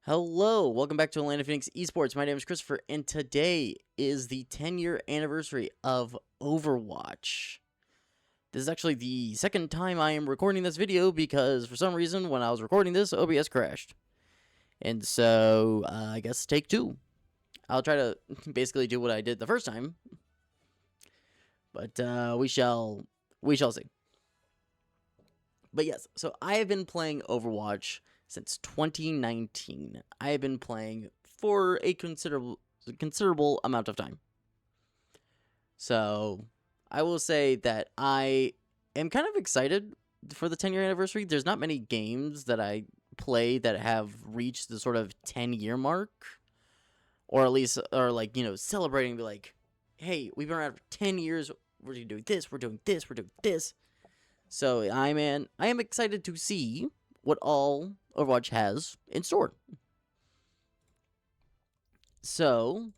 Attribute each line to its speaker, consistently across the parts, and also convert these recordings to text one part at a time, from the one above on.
Speaker 1: Hello, welcome back to AtlantAPhoenixEsports. My name is Christopher, and today is the 10-year anniversary of Overwatch. This is actually the second time I am recording this video because for some reason when I was recording this, OBS crashed. And so, I guess take two. I'll try to basically do what I did the first time. But we shall see. But yes, so I have been playing Overwatch since 2019. I have been playing for a considerable amount of time. So I will say that I am kind of excited for the 10-year anniversary. There's not many games that I play that have reached the sort of 10-year mark, or at least are like, you know, celebrating, be like, hey, we've been around for 10 years. We're doing this. We're doing this. We're doing this. So I am excited to see what all Overwatch has in store. So,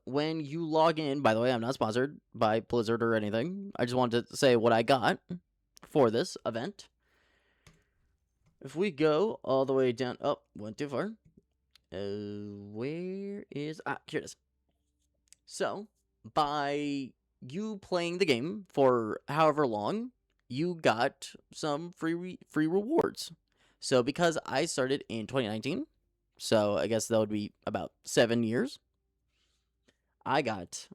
Speaker 1: when you log in, by the way, I'm not sponsored by Blizzard or anything. I just wanted to say what I got for this event. If we go all the way down, oh, went too far. Where is, here it is. So, by you playing the game for however long, you got some free rewards. So because I started in 2019, so I guess that would be about 7 years, I got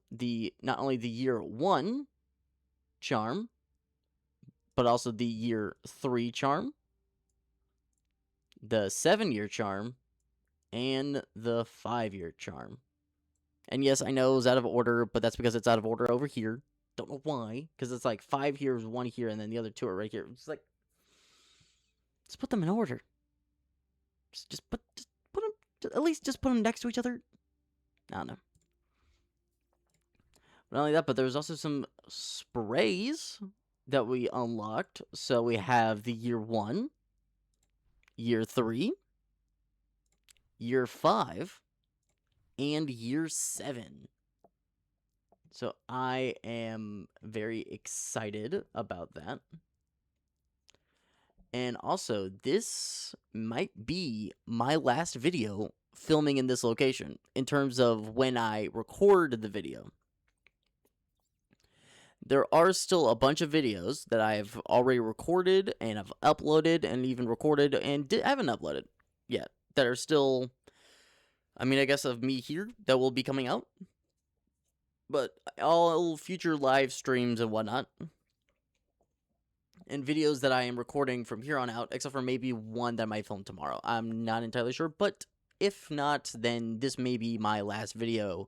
Speaker 1: not only the year 1 charm, but also the year 3 charm, the 7-year charm, and the 5-year charm. And yes, I know it's out of order, but that's because it's out of order over here. Don't know why, because it's like 5 here, 1 here, and then the other 2 are right here. It's like, just put them in order. Just put them, at least just put them next to each other. I don't know. Not only that, but there's also some sprays that we unlocked. So we have the year 1, year 3, year 5, and year 7. So I am very excited about that. And also, this might be my last video filming in this location in terms of when I record the video. There are still a bunch of videos that I've already recorded and I've uploaded and even recorded and haven't uploaded yet that are still, I mean, I guess of me here that will be coming out. But all future live streams and whatnot, and videos that I am recording from here on out, except for maybe one that I might film tomorrow. I'm not entirely sure, but if not, then this may be my last video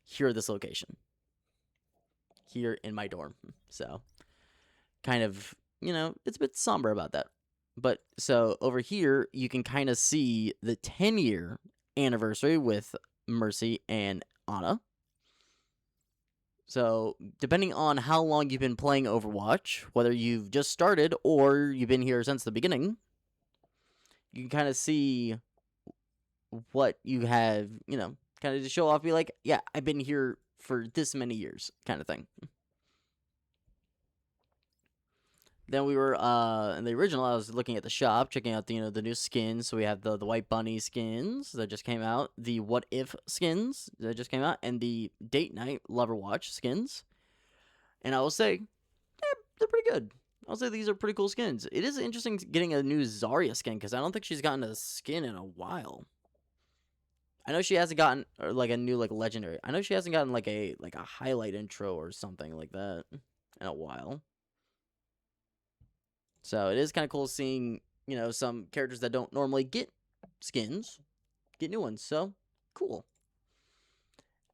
Speaker 1: here at this location. Here in my dorm. So, kind of, you know, it's a bit somber about that. But, so, over here, you can kind of see the 10-year anniversary with Mercy and Ana. So, depending on how long you've been playing Overwatch, whether you've just started or you've been here since the beginning, you can kind of see what you have, you know, kind of to show off, be like, yeah, I've been here for this many years, kind of thing. Then we were, in the original, I was looking at the shop, checking out the, you know, the new skins. So we have the White Bunny skins that just came out, the What If skins that just came out, and the Date Night Lover Watch skins. And I will say, they're pretty good. I'll say these are pretty cool skins. It is interesting getting a new Zarya skin, because I don't think she's gotten a skin in a while. I know she hasn't gotten, or like a new, like, legendary. I know she hasn't gotten, like a highlight intro or something like that in a while. So it is kind of cool seeing, you know, some characters that don't normally get skins, get new ones. So, cool.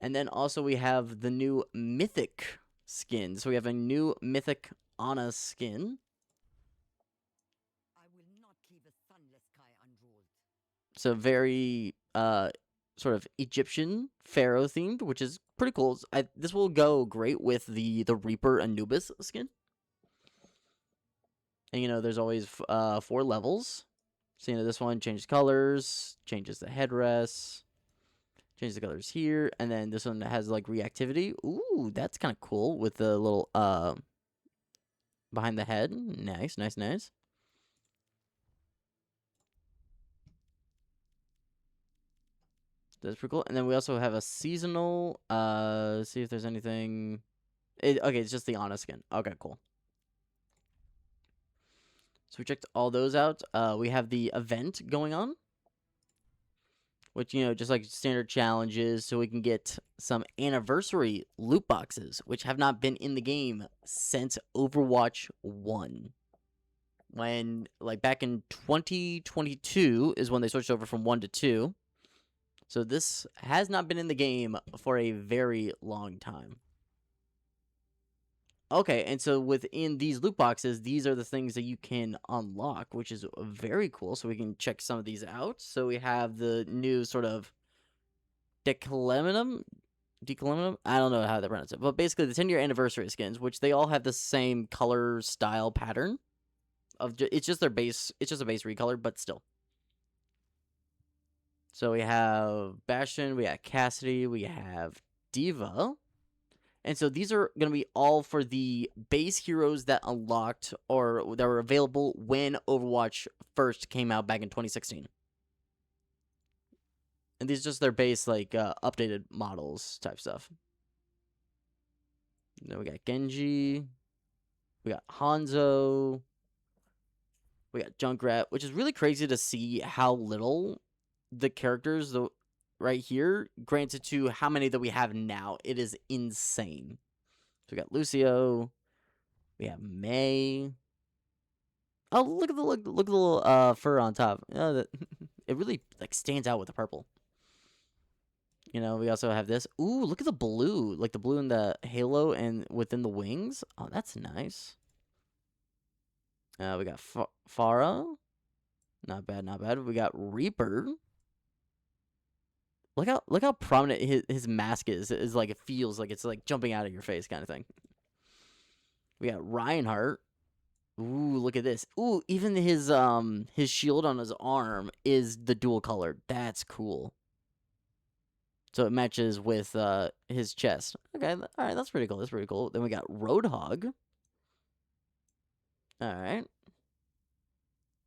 Speaker 1: And then also we have the new Mythic skin. So we have a new Mythic Ana skin.
Speaker 2: I will not leave a sunless sky unruled.
Speaker 1: So very, sort of Egyptian pharaoh themed, which is pretty cool. This will go great with the Reaper Anubis skin. And, you know, there's always 4 levels. So, you know, this one changes colors, changes the headrest, changes the colors here. And then this one has, like, reactivity. Ooh, that's kind of cool with the little, behind the head. Nice, nice, nice. That's pretty cool. And then we also have a seasonal. See if there's anything. Okay, it's just the Ana skin. Okay, cool. So we checked all those out. We have the event going on, which, just like standard challenges, so we can get some anniversary loot boxes, which have not been in the game since Overwatch 1. When, like, back in 2022 is when they switched over from 1 to 2. So this has not been in the game for a very long time. Okay, and so within these loot boxes, these are the things that you can unlock, which is very cool. So we can check some of these out. So we have the new sort of Declaminum? I don't know how to pronounce it. But basically the 10-year anniversary skins, which they all have the same color style pattern. It's just their base. It's just a base recolor, but still. So we have Bastion, we have Cassidy, we have Diva. And so these are going to be all for the base heroes that unlocked or that were available when Overwatch first came out back in 2016. And these are just their base, like, updated models type stuff. Then we got Genji. We got Hanzo. We got Junkrat, which is really crazy to see how little the characters right here, granted to how many that we have now. It is insane. So we got Lucio. We have Mei. Oh, look at the little fur on top. It really, like, stands out with the purple. We also have this. Ooh, look at the blue, like the blue in the halo and within the wings. Oh, that's nice. We got Pharah. Not bad, not bad. We got Reaper. Look how prominent his mask is. Is like, it feels like it's like jumping out of your face kind of thing. We got Reinhardt. Ooh, look at this. Ooh, even his shield on his arm is the dual colored. That's cool. So it matches with his chest. Okay, all right, that's pretty cool. That's pretty cool. Then we got Roadhog. All right.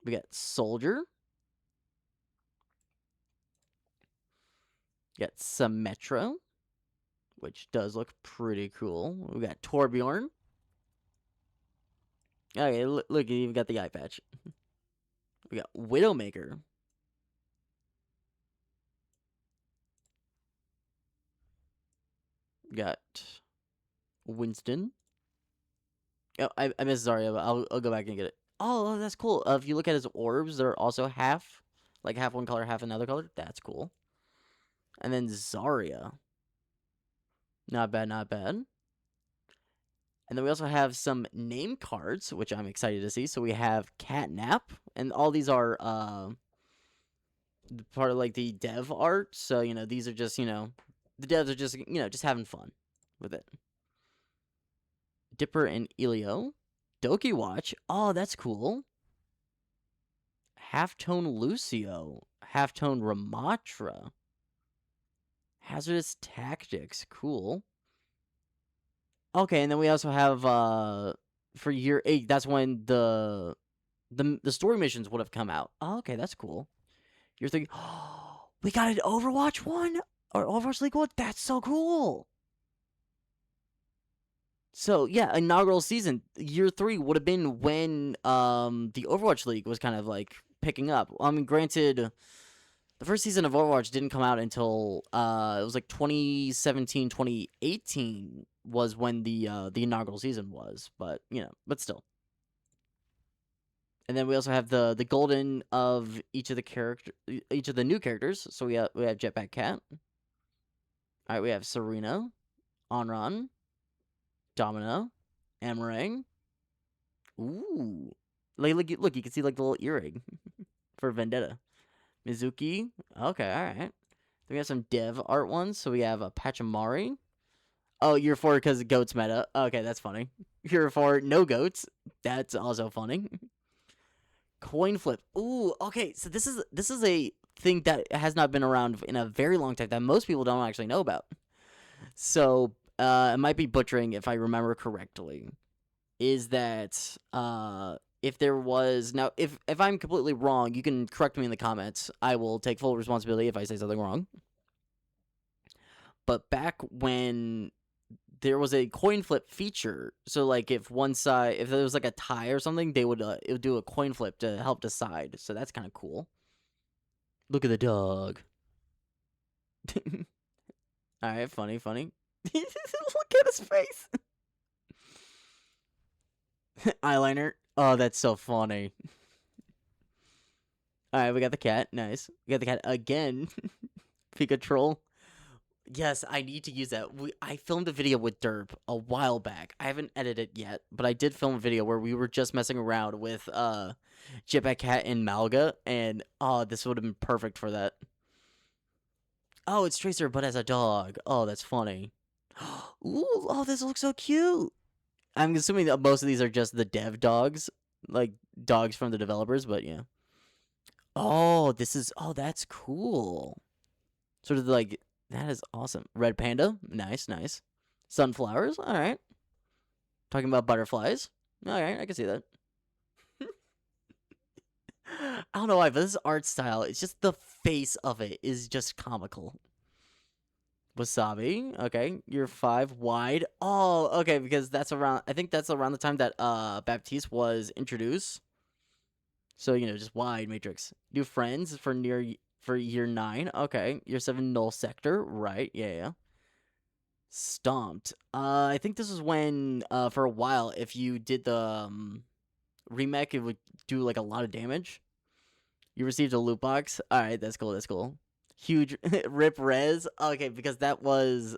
Speaker 1: We got Soldier. We got Symmetra, which does look pretty cool. We got Torbjorn. Okay, look, you even got the eye patch. We got Widowmaker. We got Winston. Oh, I missed Zarya, but I'll go back and get it. Oh, that's cool. If you look at his orbs, they're also half one color, half another color. That's cool. And then Zarya. Not bad, not bad. And then we also have some name cards, which I'm excited to see. So we have Catnap, and all these are part of, like, the dev art. So, these are just, the devs are just, just having fun with it. Dipper and Elio. Doki Watch. Oh, that's cool. Halftone Lucio. Halftone Ramatra. Hazardous Tactics. Cool. Okay, and then we also have for year 8, that's when the story missions would have come out. Oh, okay, that's cool. You're thinking, oh, we got an Overwatch 1 or Overwatch League 1? That's so cool. So, yeah, inaugural season, year 3 would have been when the Overwatch League was kind of, like, picking up. I mean, granted, the first season of Overwatch didn't come out until it was like 2017, 2018 was when the inaugural season was, but but still. And then we also have the golden of each of the new characters. So we have Jetpack Cat. All right, we have Serena, Onron, Domino, Amaranth. Ooh, look, you can see, like, the little earring for Vendetta. Mizuki. Okay, all right. Then we have some dev art ones. So we have a Pachamari. Oh, year 4 because of goats meta. Okay, that's funny. Year 4, no goats. That's also funny. Coin flip. Ooh, okay. So this is a thing that has not been around in a very long time that most people don't actually know about. So it might be butchering if I remember correctly. Is that if there was now if I'm completely wrong, you can correct me in the comments. I will take full responsibility if I say something wrong. but back when there was a coin flip feature, so like if there was like a tie or something, it would do a coin flip to help decide. So that's kind of cool. Look at the dog. All right, funny. Look at his face. Eyeliner. Oh, that's so funny. All right, we got the cat. Nice. We got the cat again. Pikachu. Yes, I need to use that. I filmed a video with Derp a while back. I haven't edited it yet, but I did film a video where we were just messing around with Jetpack Cat and Malga, and this would have been perfect for that. Oh, it's Tracer, but as a dog. Oh, that's funny. Ooh, oh, this looks so cute. I'm assuming that most of these are just the dev dogs, like dogs from the developers, but yeah. Oh, that's cool. Sort of like, that is awesome. Red panda, nice. Sunflowers, all right. Talking about butterflies, all right, I can see that. I don't know why, but this art style, it's just the face of it is just comical. Wasabi, okay, you're 5 wide. Oh, okay, because I think that's around the time that Baptiste was introduced. So, just wide matrix. New friends for year 9. Okay, year 7 null sector, right? Yeah. Stomped. I think this is when for a while, if you did the remake, it would do like a lot of damage. You received a loot box. All right, that's cool. Huge rip res. Okay, because that was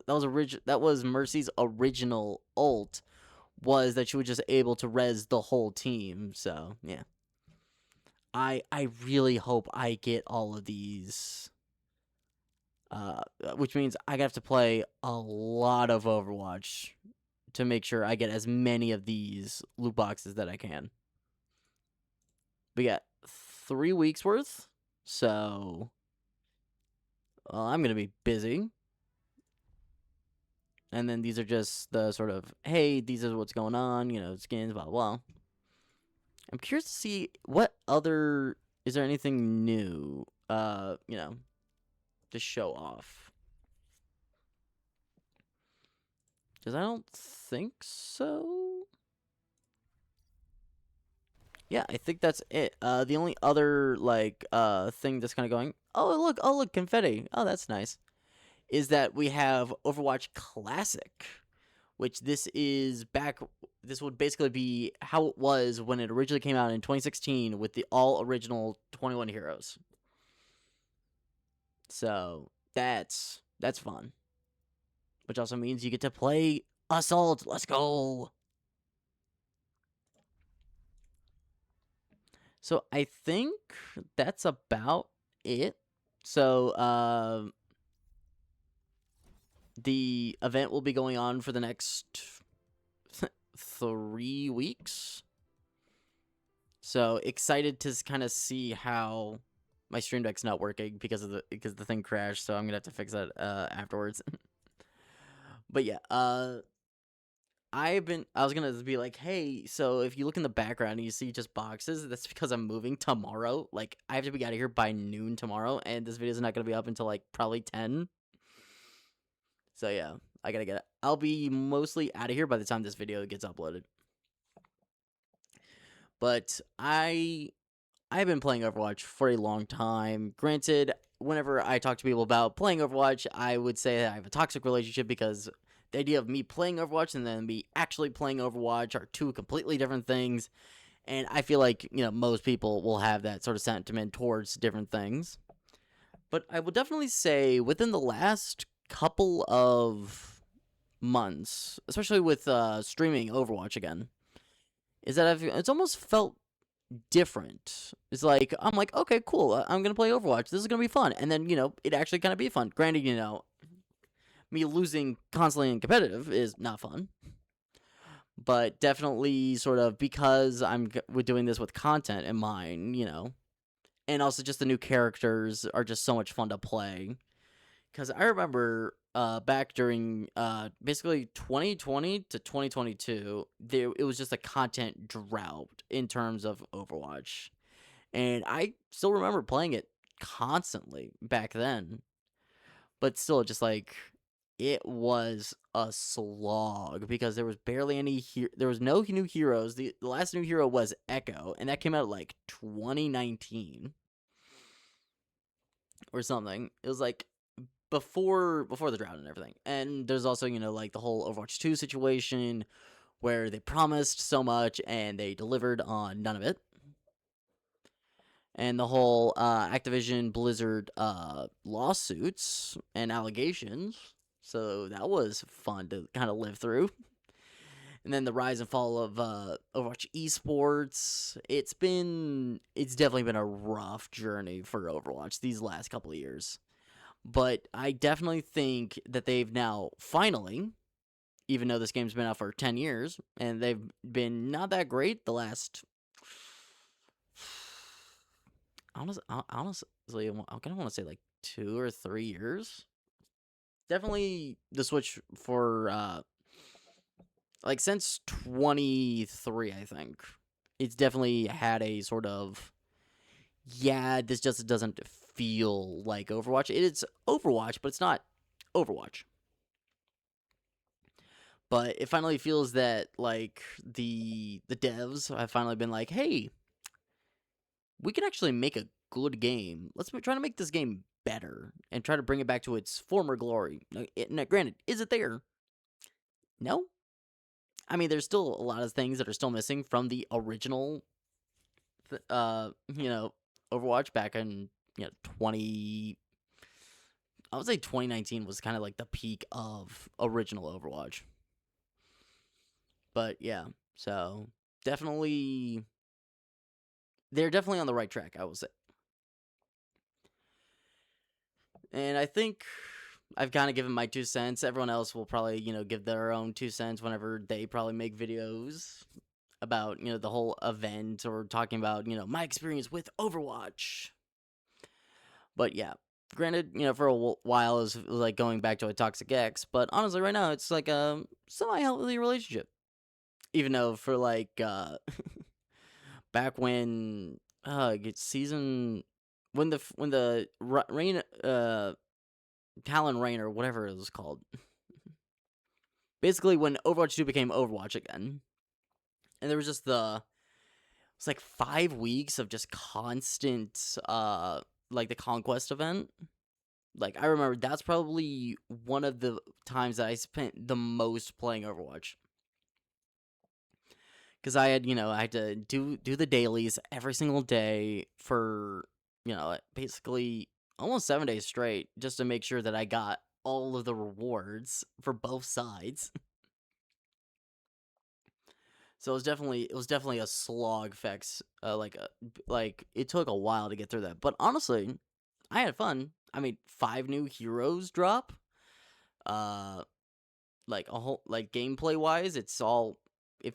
Speaker 1: Mercy's original ult, was that she was just able to res the whole team. So yeah, I really hope I get all of these. Which means I have to play a lot of Overwatch to make sure I get as many of these loot boxes that I can. We got 3 weeks worth, so I'm gonna be busy. And then these are just the sort of, hey, these are what's going on, skins, blah blah. I'm curious to see what other, is there anything new, to show off. Because I don't think so. Yeah, I think that's it. The only other thing that's kind of going, oh look, confetti. Oh, that's nice. Is that we have Overwatch Classic, which this would basically be how it was when it originally came out in 2016 with the all original 21 heroes. So that's fun. Which also means you get to play Assault. Let's go. So I think that's about it. So the event will be going on for the next 3 weeks. So excited to kind of see how my stream deck's not working because the thing crashed. So I'm gonna have to fix that afterwards. But yeah, I was gonna be like, hey, so if you look in the background and you see just boxes, that's because I'm moving tomorrow. Like, I have to be out of here by noon tomorrow, and this video is not gonna be up until like probably 10. So yeah, I gotta get it. I'll be mostly out of here by the time this video gets uploaded. But I've been playing Overwatch for a long time. Granted, whenever I talk to people about playing Overwatch, I would say that I have a toxic relationship because the idea of me playing Overwatch and then me actually playing Overwatch are two completely different things. And I feel like, most people will have that sort of sentiment towards different things. But I would definitely say within the last couple of months, especially with streaming Overwatch again, is that it's almost felt different. It's like, I'm like, okay, cool, I'm gonna play Overwatch, this is gonna be fun, and then it actually kind of be fun. Granted, me losing constantly in competitive is not fun, but definitely sort of because we're doing this with content in mind, and also just the new characters are just so much fun to play. Because I remember back during basically 2020 to 2022, it was just a content drought in terms of Overwatch. And I still remember playing it constantly back then. But still, just like, it was a slog because there was barely any there was no new heroes. The last new hero was Echo, and that came out like 2019 or something. It was like before the drought and everything. And there's also, like the whole Overwatch 2 situation where they promised so much and they delivered on none of it. And the whole Activision Blizzard lawsuits and allegations. So that was fun to kind of live through. And then the rise and fall of Overwatch esports. It's definitely been a rough journey for Overwatch these last couple of years. But I definitely think that they've now finally, even though this game's been out for 10 years, and they've been not that great the last... Honestly, I kind of want to say like 2 or 3 years. Definitely the switch for like since 23, I think. It's definitely had a sort of, yeah, this just doesn't feel like Overwatch. It's Overwatch, but it's not Overwatch. But it finally feels that like the devs have finally been like, hey, we can actually make a good game. Let's try to make this game better and try to bring it back to its former glory. Now, granted, is it there? No. I mean, there's still a lot of things that are still missing from the original, Overwatch back in, I would say 2019 was kind of like the peak of original Overwatch. But yeah, so definitely, they're definitely on the right track, I will say. And I think I've kind of given my 2 cents. Everyone else will probably, give their own 2 cents whenever they probably make videos about, the whole event or talking about, my experience with Overwatch. But yeah, granted, for a while it was like going back to a toxic ex, but honestly right now it's like a semi-healthy relationship. Even though for like, back when, season, when the rain, Talon Rain or whatever it was called. Basically, when Overwatch 2 became Overwatch again, and there was just it's like 5 weeks of just constant, like the Conquest event. Like, I remember that's probably one of the times that I spent the most playing Overwatch. Because I had to do the dailies every single day for, basically almost 7 days straight just to make sure that I got all of the rewards for both sides. So it was definitely a slog fest. Like it took a while to get through that, but honestly, I had fun. I mean, 5 new heroes drop. Uh, like a whole gameplay wise, it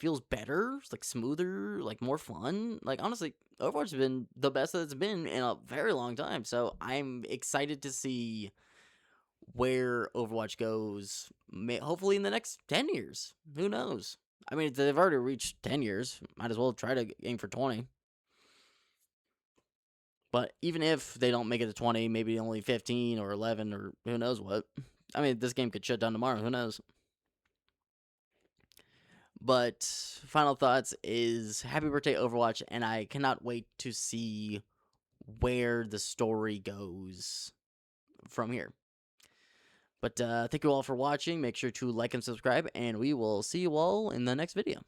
Speaker 1: feels better, it's like smoother, like more fun. Like honestly, Overwatch has been the best that it's been in a very long time. So I'm excited to see where Overwatch goes. Hopefully in the next 10 years. Who knows? I mean, they've already reached 10 years. Might as well try to aim for 20. But even if they don't make it to 20, maybe only 15 or 11 or who knows what. I mean, this game could shut down tomorrow. Who knows? But final thoughts is happy birthday, Overwatch, and I cannot wait to see where the story goes from here. But thank you all for watching. Make sure to like and subscribe, and we will see you all in the next video.